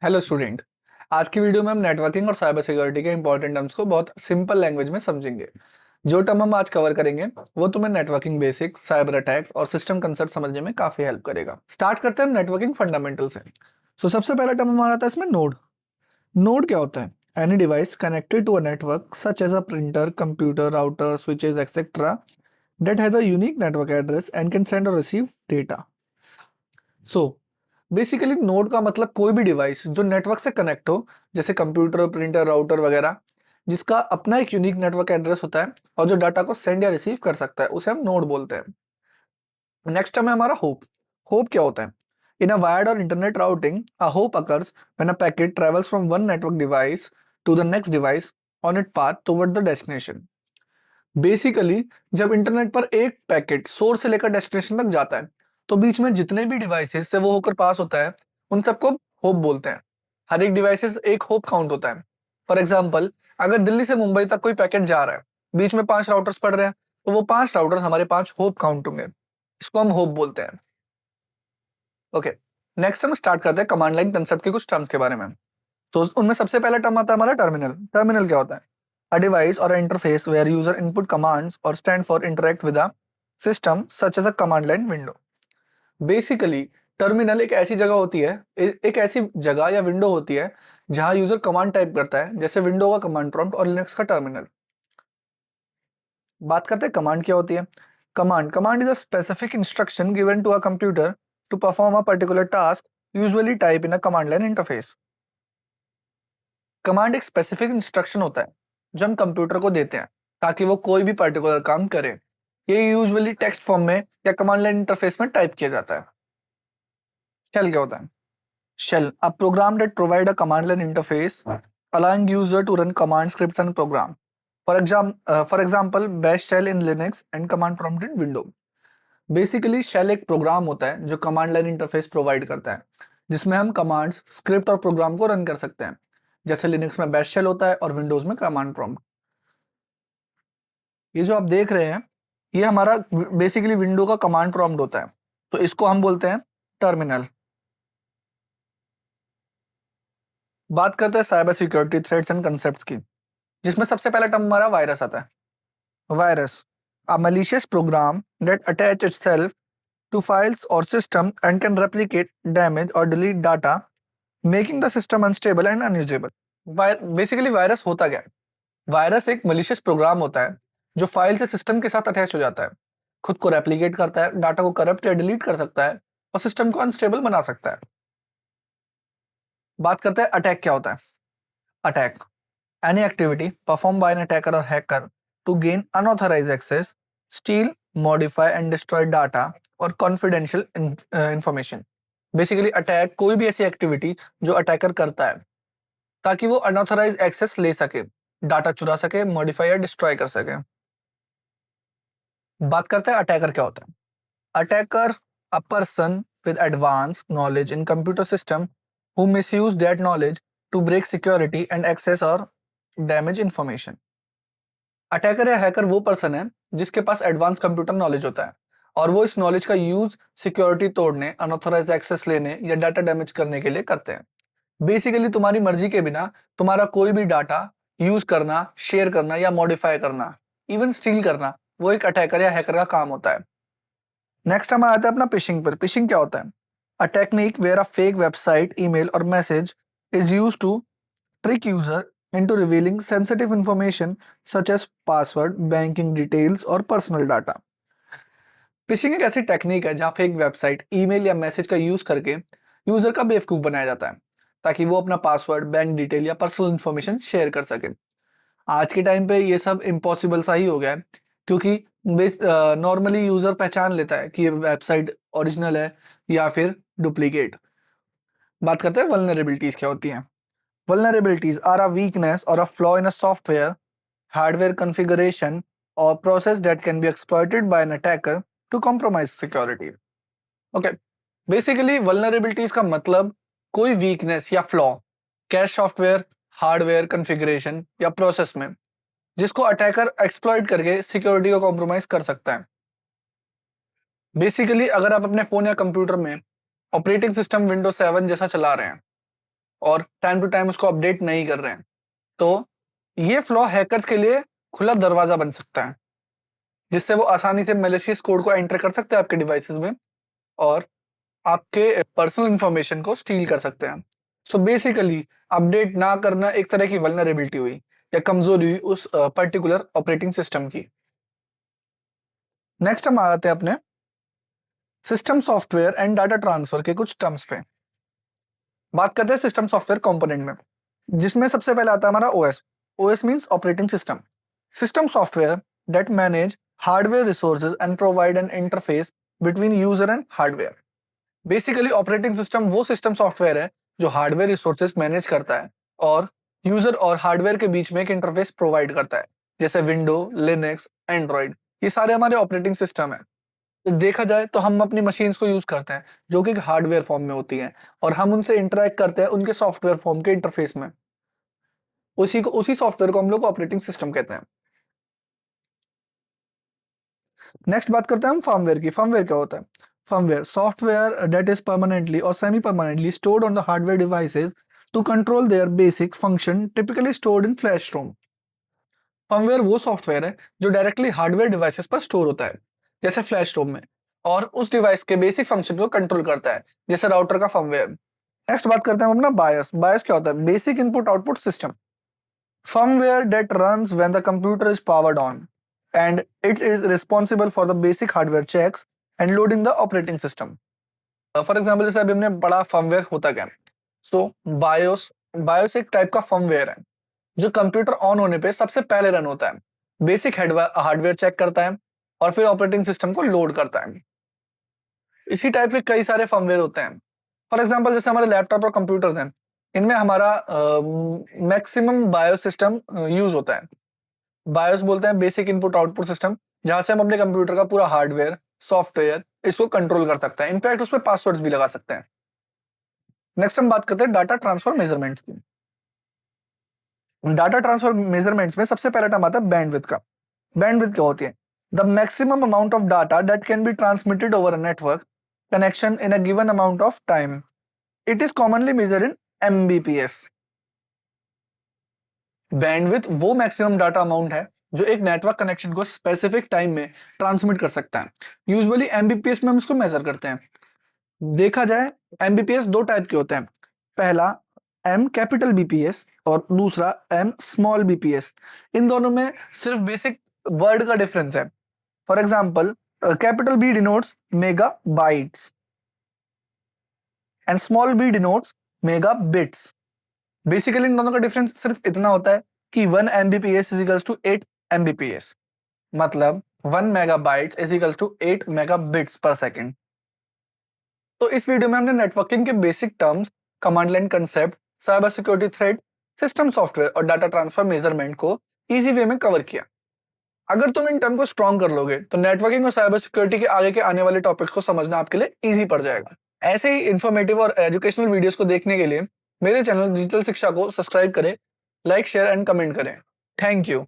Hello student. आज की video में हम नेटवर्किंग और साइबर सिक्योरिटी के इंपॉर्टेंट टर्म्स को बहुत सिंपल लैंग्वेज में समझेंगे। जो टर्म हम आज कवर करेंगे वो तुम्हें नेटवर्किंग बेसिक्स, साइबर अटैक्स और सिस्टम कंसेप्ट समझने में काफी हेल्प करेगा। स्टार्ट करते हैं नेटवर्किंग फंडामेंटल से। सबसे पहला टर्म हमारा था इसमें नोड। नोड क्या होता है? Any device connected to a network such as a printer, computer, router, switches etcetera that has a unique network address and can send or receive data. So basically node का मतलब कोई भी device जो network से connect हो, जैसे computer, printer, router वगैरह, जिसका अपना एक यूनिक नेटवर्क एड्रेस होता है और जो डाटा को सेंड या रिसीव कर सकता है, उसे हम नोड बोलते हैं। नेक्स्ट टर्म है हमारा होप। होप क्या होता है? इन अ वायर्ड और internet routing, a hop occurs when a packet travels from one network device to the next device on it path toward the destination. Basically जब internet पर एक packet source से लेकर destination तक जाता है, तो बीच में जितने भी डिवाइसेस से वो होकर पास होता है, उन सबको होप बोलते हैं। हर एक डिवाइसेस एक होप काउंट होता है। फॉर एग्जांपल, अगर दिल्ली से मुंबई तक कोई पैकेट जा रहा है, बीच में 5 राउटर्स पड़ रहे हैं, तो वो 5 राउटर्स हमारे 5 होप काउंट होंगे। इसको हम होप बोलते हैं। ओके, नेक्स्ट हम स्टार्ट करते हैं कमांड लाइन कंसेप्ट के कुछ टर्म्स के बारे में। तो उनमें सबसे पहला टर्म आता है हमारा टर्मिनल। टर्मिनल क्या होता है? A device or interface where user input commands or stand for interact with a system such as a command line window. Basically terminal एक ऐसी जगह होती है, एक ऐसी जगह या विंडो होती है जहां यूजर कमांड टाइप करता है, जैसे विंडो का कमांड प्रॉम्प्ट और लिनक्स का टर्मिनल। बात करते हैं कमांड क्या होती है। Command command is a specific instruction given to a computer to perform a particular task, usually type in a command line interface. Command एक स्पेसिफिक इंस्ट्रक्शन होता है जो हम कंप्यूटर को देते हैं ताकि वो कोई भी पर्टिकुलर काम करे। ये यूजुअली टेक्स्ट फॉर्म में या कमांड लाइन इंटरफेस में टाइप किया जाता है। शेल क्या होता है? Shell, a program that provide a command line interface allowing user to run command scripts and program. For example, bash shell in Linux and command prompt in Windows. Basically shell एक program होता है जो command line interface provide करता है, जिसमें हम commands, script और programme को रन कर सकते हैं। जैसे लिनक्स में बैश शेल होता है और विंडोज में कमांड प्रॉम्प्ट। ये जो आप देख रहे हैं, ये हमारा बेसिकली विंडो का कमांड प्रॉम्प्ट होता है, तो इसको हम बोलते हैं टर्मिनल। बात करते हैं cyber security threats and concepts की, जिसमें सबसे पहला टर्म हमारा वायरस आता है। Virus, a malicious program that attach itself to files or system and can replicate, damage or delete data, making the system unstable and unusable. Basically virus होता क्या है? वायरस एक मलिशियस प्रोग्राम होता है जो फाइल से सिस्टम के साथ अटैच हो जाता है, खुद को रेप्लिकेट करता है, डाटा को करप्ट या डिलीट कर सकता है और सिस्टम को अनस्टेबल बना सकता है। बात करते हैं अटैक क्या होता है। Attack, any activity performed by an attacker or hacker to gain unauthorized access, steal, modify and destroy data or confidential information. Basically attack कोई भी ऐसी एक्टिविटी जो अटैकर करता है ताकि वो अनऑथराइज एक्सेस ले सके, डाटा चुरा सके, मॉडिफाई या डिस्ट्रॉय कर सके। बात करते हैं अटैकर क्या होता है। Attacker, a person with advanced knowledge in computer system who misuse that knowledge to break security and access or damage information. Attacker या हैकर वो पर्सन है जिसके पास एडवांस कंप्यूटर नॉलेज होता है और वो इस नॉलेज का यूज सिक्योरिटी तोड़ने, अनऑथराइज्ड एक्सेस लेने या डाटा डैमेज करने के लिए करते हैं। बेसिकली तुम्हारी मर्जी के बिना तुम्हारा कोई भी डाटा यूज करना, शेयर करना या मॉडिफाई करना, इवन स्टील करना, वो एक अटैकर या हैकर का काम होता है। नेक्स्ट हम आता है अपना फिशिंग पर। फिशिंग क्या होता है? A technique where a fake website, email or message is used to trick user into revealing sensitive information such as password, banking details और personal data. फिशिंग एक ऐसी टेक्निक है जहां फेक वेबसाइट, ईमेल या message का use करके user का बेवकूफ बनाया जाता है ताकि वो अपना पासवर्ड, बैंक डिटेल या पर्सनल इंफॉर्मेशन शेयर कर सके। आज के टाइम पे ये सब इम्पॉसिबल सा ही हो गया है, क्योंकि नॉर्मली यूजर पहचान लेता है कि ये वेबसाइट ओरिजिनल है या फिर डुप्लीकेट। बात करते हैं वल्नरेबिलिटीज क्या होती हैं। Vulnerabilities are a weakness or a flaw in a software, hardware configuration, or process that can be exploited by an attacker to compromise security. Okay, basically vulnerabilities का मतलब कोई weakness या flaw cash software, hardware configuration या process में जिसको attacker exploit करके security को compromise कर सकता है। बेसिकली अगर आप अपने फोन या कंप्यूटर में ऑपरेटिंग सिस्टम विंडोज 7 जैसा चला रहे हैं और टाइम टू टाइम उसको अपडेट नहीं कर रहे हैं, तो ये फ्लॉ हैकर्स के लिए खुला दरवाजा बन सकता है, जिससे वो आसानी से मैलिशियस कोड को एंटर कर सकते हैं आपके डिवाइसेस में और आपके पर्सनल इंफॉर्मेशन को स्टील कर सकते हैं। सो बेसिकली अपडेट ना करना एक तरह की वल्नरेबिलिटी हुई या कमजोरी हुई उस पर्टिकुलर ऑपरेटिंग सिस्टम की। नेक्स्ट हम आते हैं अपने system software and data transfer के कुछ टर्म्स पे। बात करते हैं सिस्टम सॉफ्टवेयर कंपोनेंट में, जिसमें सबसे पहले आता है हमारा OS. OS means operating system. System software that manage hardware resources and provide an interface between user and hardware. Basically operating system वो सिस्टम सॉफ्टवेयर है जो हार्डवेयर रिसोर्सेज मैनेज करता है और यूजर और हार्डवेयर के बीच में एक इंटरफेस प्रोवाइड करता है, जैसे विंडो, लिनक्स, एंड्रॉइड, ये सारे हमारे ऑपरेटिंग सिस्टम है। तो देखा जाए तो हम अपनी मशीन्स को यूज करते हैं जो कि हार्डवेयर फॉर्म में होती हैं और हम उनसे इंटरेक्ट करते हैं उनके सॉफ्टवेयर फॉर्म के इंटरफेस में। उसी सॉफ्टवेयर को हम लोग ऑपरेटिंग सिस्टम कहते हैं। नेक्स्ट बात करते हैं हम फर्मवेयर की। फर्मवेयर क्या होता है? Firmware software that is permanently or semi permanently stored on the hardware devices to control their basic function, typically stored in flash ROM. Firmware वो सॉफ्टवेयर है जो डायरेक्टली हार्डवेयर डिवाइसेस पर स्टोर होता है, जैसे फ्लैश रोम में, और उस डिवाइस के बेसिक फंक्शन को कंट्रोल करता है, जैसे राउटर का फर्मवेयर। नेक्स्ट बात करते हैं हम अपना बायस। बायस क्या होता है? Basic input output system. Firmware that runs when the computer is powered on, and it is responsible for the basic hardware checks and loading the operating system. For example जैसे अभी हमने बड़ा फर्मवेयर होता क्या, सो बायोस बायोस एक type का firmware है जो कंप्यूटर ऑन होने पे सबसे पहले रन होता है, बेसिक हार्डवेयर चेक करता है और फिर ऑपरेटिंग सिस्टम को लोड करता है। इसी टाइप के कई सारे फर्मवेयर होते हैं। फॉर एग्जाम्पल जैसे हमारे लैपटॉप और कंप्यूटर्स हैं, इनमें हमारा मैक्सिमम बायोस सिस्टम यूज होता है। बायोस बोलते हैं बेसिक इनपुट आउटपुट सिस्टम, जहां से हम अपने कंप्यूटर का पूरा हार्डवेयर, सॉफ्टवेयर इसको कंट्रोल कर सकते हैं, इनफैक्ट उसमें पासवर्ड्स भी लगा सकते हैं। नेक्स्ट हम बात करते हैं डाटा ट्रांसफर मेजरमेंट्स की। डाटा ट्रांसफर मेजरमेंट्स में सबसे पहला टर्म आता है बैंडविड्थ का। बैंडविड्थ क्या होती है? The maximum amount of data that can be transmitted over a network connection in a given amount of time. It is commonly measured in Mbps. Bandwidth वो मैक्सिमम डाटा अमाउंट है जो एक network connection को specific time में transmit कर सकता है। Usually Mbps में हम इसको मेजर करते हैं। देखा जाए एमबीपीएस दो टाइप के होते हैं। पहला एम कैपिटल बीपीएस और दूसरा एम स्मॉल बीपीएस। इन दोनों में सिर्फ बेसिक वर्ड का डिफरेंस है। For example capital B denotes mega bytes and small B denotes mega bits. Basically इन दोनों का डिफरेंस सिर्फ इतना होता है कि 1 Mbps is equals to 8 Mbps, मतलब 1 megabytes is equals to 8 megabits per second. तो इस वीडियो में हमने नेटवर्किंग के basic terms, command line concept, cyber security threat, system software और डाटा ट्रांसफर मेजरमेंट को इजी वे में कवर किया। अगर तुम इन टर्म को स्ट्रॉन्ग कर लोगे तो नेटवर्किंग और साइबर सिक्योरिटी के आगे के आने वाले टॉपिक्स को समझना आपके लिए इजी पड़ जाएगा। ऐसे ही इंफॉर्मेटिव और एजुकेशनल वीडियोस को देखने के लिए मेरे चैनल डिजिटल शिक्षा को सब्सक्राइब करें, लाइक, शेयर एंड कमेंट करें। Thank you.